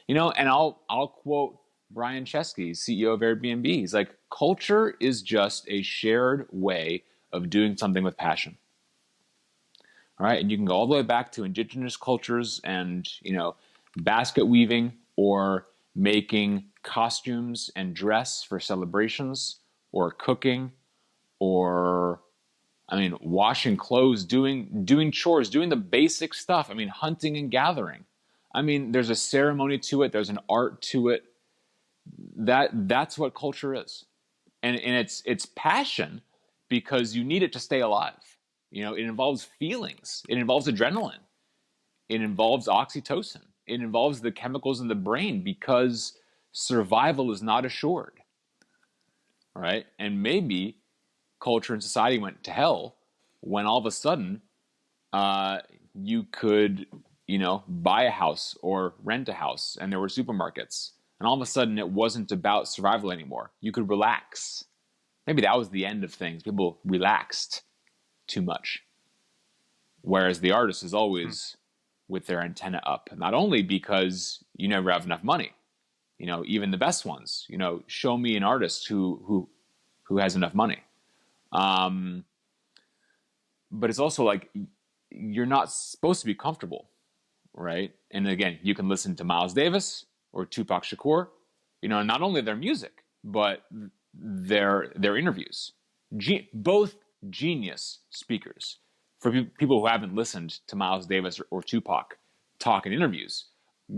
and I'll quote Brian Chesky, CEO of Airbnb. He's like, culture is just a shared way of doing something with passion. All right, and you can go all the way back to indigenous cultures and basket weaving, or making costumes and dress for celebrations, or cooking, or I mean, washing clothes, doing chores, doing the basic stuff. I mean, hunting and gathering. I mean, there's a ceremony to it. There's an art to it. That's what culture is, and it's passion, because you need it to stay alive. It involves feelings. It involves adrenaline. It involves oxytocin. It involves the chemicals in the brain, because survival is not assured. Right? And maybe culture and society went to hell when all of a sudden you could, buy a house or rent a house, and there were supermarkets. And all of a sudden, it wasn't about survival anymore. You could relax. Maybe that was the end of things. People relaxed too much. Whereas the artist is always with their antenna up, not only because you never have enough money, even the best ones, show me an artist who has enough money. But it's also like, you're not supposed to be comfortable, right? And again, you can listen to Miles Davis or Tupac Shakur, not only their music, but their interviews. Both genius speakers. For people who haven't listened to Miles Davis or Tupac talk in interviews,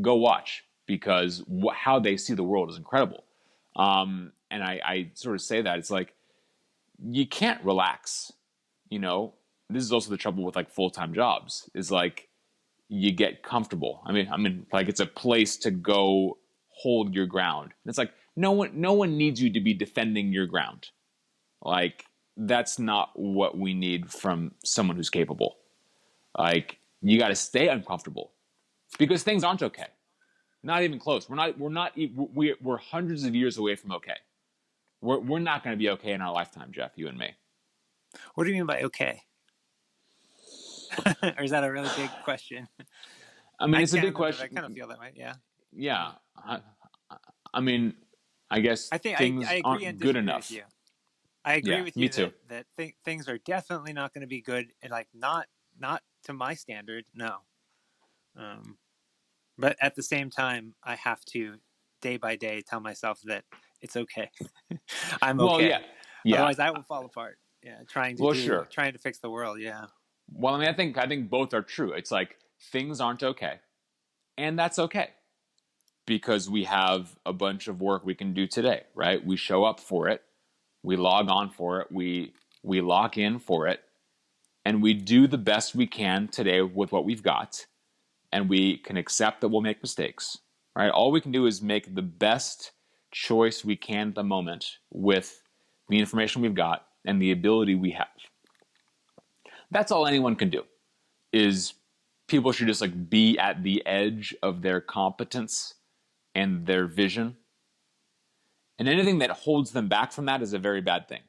go watch, because how they see the world is incredible. And I sort of say that it's like, you can't relax. You know, this is also the trouble with like full-time jobs is like you get comfortable. I mean, like it's a place to go hold your ground. It's like no one needs you to be defending your ground. Like that's not what we need from someone who's capable. Like you got to stay uncomfortable because things aren't okay. Not even close. We're hundreds of years away from okay. We're not going to be okay in our lifetime, Geoff, you and me. What do you mean by okay? Or is that a really big question? I mean, it's a big I question. kind of feel that way. Yeah. Yeah. I mean, I guess I things agree and aren't good disagree with enough. you. I agree Yeah, with me you too. that things are definitely not going to be good, and like not to my standard, no. Um, but at the same time, I have to day by day tell myself that it's okay. I'm Well, okay. yeah. Yeah. Otherwise, I will fall apart. Yeah, Well, sure. trying to fix the world. Yeah. Well, I mean, I think both are true. It's like things aren't okay, and that's okay because we have a bunch of work we can do today, right? We show up for it, we log on for it, we lock in for it, and we do the best we can today with what we've got, and we can accept that we'll make mistakes, right? All we can do is make the best choice we can at the moment with the information we've got and the ability we have. That's all anyone can do. Is people should just like be at the edge of their competence and their vision. And anything that holds them back from that is a very bad thing.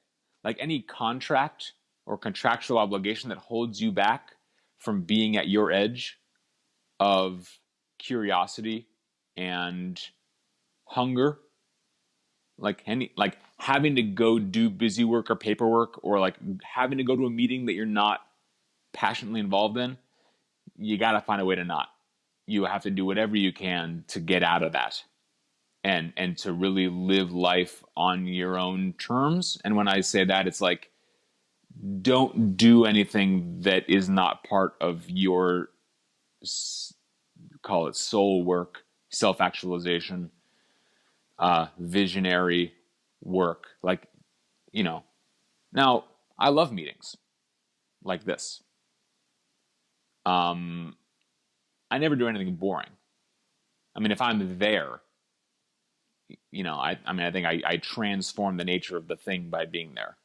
Like any contract or contractual obligation that holds you back from being at your edge of curiosity and hunger, like having to go do busy work or paperwork or like having to go to a meeting that you're not passionately involved in, you got to find a way to not. You have to do whatever you can to get out of that and to really live life on your own terms. And when I say that, it's like don't do anything that is not part of your call it soul work, self-actualization, visionary work. Like, you know, now I love meetings like this. I never do anything boring. I mean, if I'm there, you know, I think I transform the nature of the thing by being there,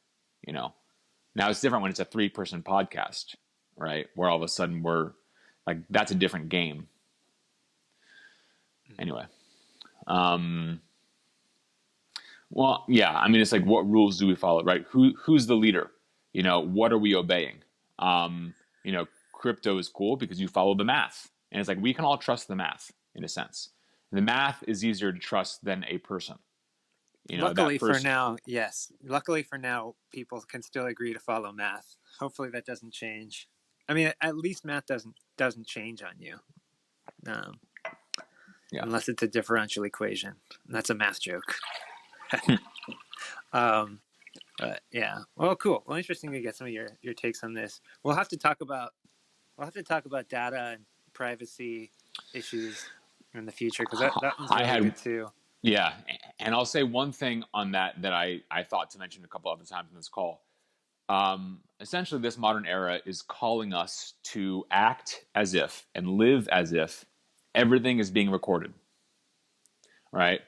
you know. Now it's different when it's a 3-person podcast, right? Where all of a sudden we're like, that's a different game. Anyway. Well, yeah, I mean, it's like, what rules do we follow, right? Who's the leader? You know, what are we obeying? You know, crypto is cool because you follow the math. And it's like, we can all trust the math in a sense. The math is easier to trust than a person. You know, Luckily that for person. now, yes. Luckily for now, people can still agree to follow math. Hopefully that doesn't change. I mean, at least math doesn't change on you, Yeah. unless it's a differential equation. That's a math joke. But yeah, well, cool. Well, interesting to get some of your takes on this. We'll have to talk about data and privacy issues in the future because that one's really good too. Yeah, and I'll say one thing on that I thought to mention a couple other times in this call. Essentially, this modern era is calling us to act as if and live as if everything is being recorded, right?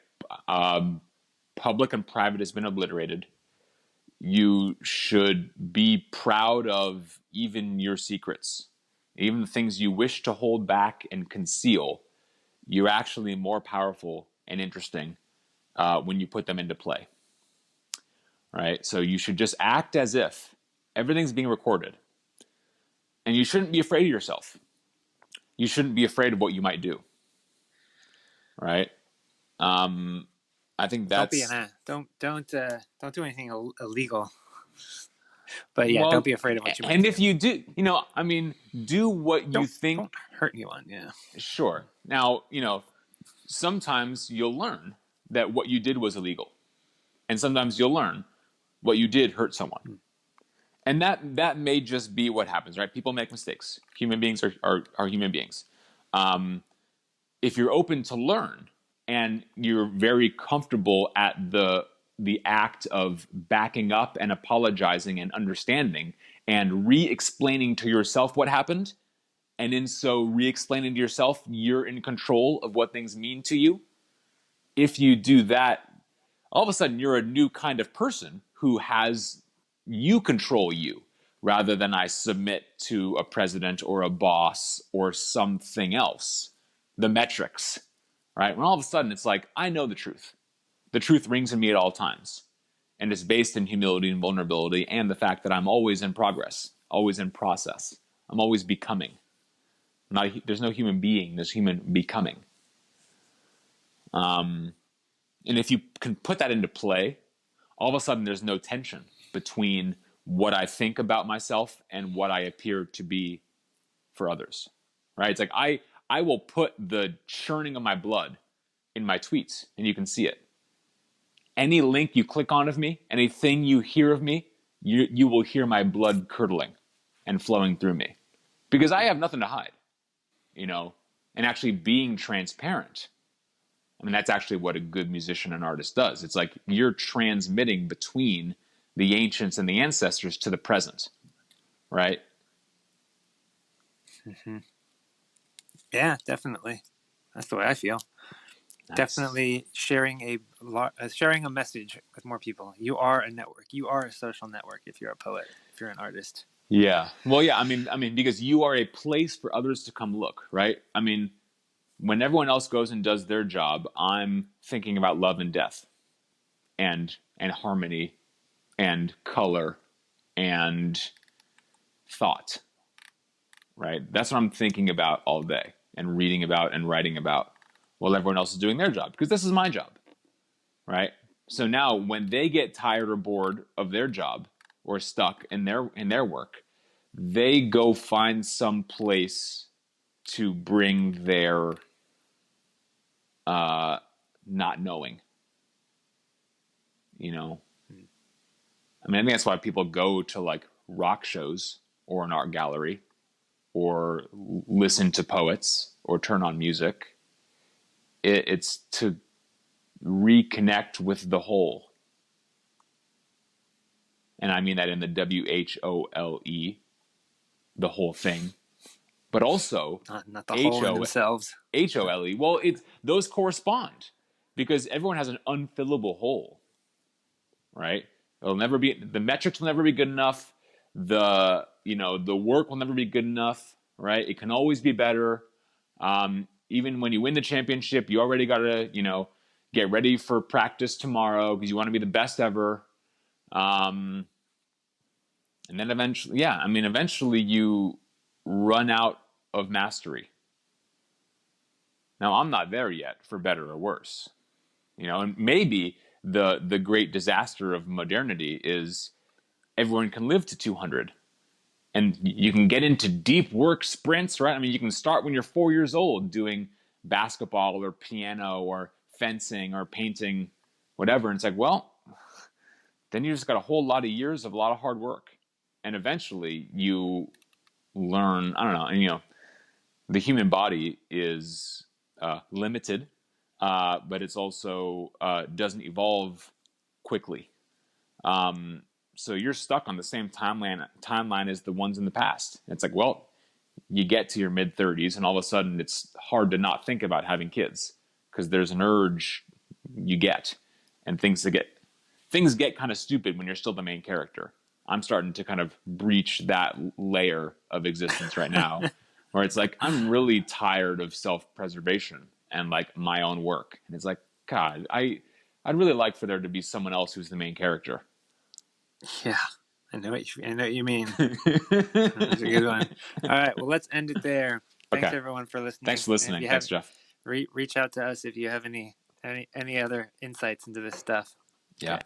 Public and private has been obliterated. You should be proud of even your secrets, even the things you wish to hold back and conceal. You're actually more powerful and interesting when you put them into play, right? So you should just act as if everything's being recorded. And you shouldn't be afraid of yourself. You shouldn't be afraid of what you might do, right? I think that's Don't do anything illegal. But yeah, don't well, be afraid of what you might and do. if you do, you know, I mean, do what you think. Don't hurt anyone. Yeah. Sure. Now, you know, sometimes you'll learn that what you did was illegal, and sometimes you'll learn what you did hurt someone. And that may just be what happens, right? People make mistakes. Human beings are human beings. If you're open to learn and you're very comfortable at the the act of backing up and apologizing and understanding and re-explaining to yourself what happened, and in so re-explaining to yourself, you're in control of what things mean to you. If you do that, all of a sudden you're a new kind of person who has you control you, rather than I submit to a president or a boss or something else. The metrics, right? When all of a sudden it's like, I know the truth. The truth rings in me at all times. And it's based in humility and vulnerability and the fact that I'm always in progress, always in process. I'm always becoming. There's no human being, there's human becoming. And if you can put that into play, all of a sudden there's no tension between what I think about myself and what I appear to be for others, right? It's like I will put the churning of my blood in my tweets, and you can see it. Any link you click on of me, anything you hear of me, you will hear my blood curdling and flowing through me, because I have nothing to hide, and actually being transparent. I mean, that's actually what a good musician and artist does. It's like you're transmitting between the ancients and the ancestors to the present, right? Mm-hmm. Yeah, definitely. That's the way I feel. Nice. Definitely sharing a message with more people. You are a network. You are a social network if you're a poet, if you're an artist. Yeah. Well, yeah, I mean, because you are a place for others to come look, right? I mean, when everyone else goes and does their job, I'm thinking about love and death and harmony and color and thought, right? That's what I'm thinking about all day and reading about and writing about while everyone else is doing their job, because this is my job, right? So now when they get tired or bored of their job or stuck in their work, they go find some place to bring their not knowing, I mean, I think that's why people go to like rock shows or an art gallery or listen to poets or turn on music. It's to reconnect with the whole. And I mean that in the WHOLE, the whole thing. But also not the whole in themselves. HOLE. Well, those correspond, because everyone has an unfillable hole, right? The metrics will never be good enough. The work will never be good enough, right? It can always be better. Even when you win the championship, you already got to, get ready for practice tomorrow because you want to be the best ever. And then eventually you run out of mastery. Now, I'm not there yet, for better or worse. And maybe the great disaster of modernity is everyone can live to 200. And you can get into deep work sprints, right? I mean, you can start when you're 4 years old doing basketball or piano or fencing or painting, whatever. And it's like, well, then you just got a whole lot of years of a lot of hard work. And eventually you learn, I don't know, and the human body is limited, but it's also doesn't evolve quickly. So you're stuck on the same timeline as the ones in the past. And it's like, well, you get to your mid-30s and all of a sudden it's hard to not think about having kids because there's an urge you get, and things get kind of stupid when you're still the main character. I'm starting to kind of breach that layer of existence right now where it's like, I'm really tired of self-preservation and like my own work. And it's like, God, I'd really like for there to be someone else who's the main character. Yeah, I know what you mean. That's a good one. All right, well, let's end it there. Thanks, everyone, for listening. Thanks for listening. Thanks, Geoff. Reach out to us if you have any other insights into this stuff. Yeah.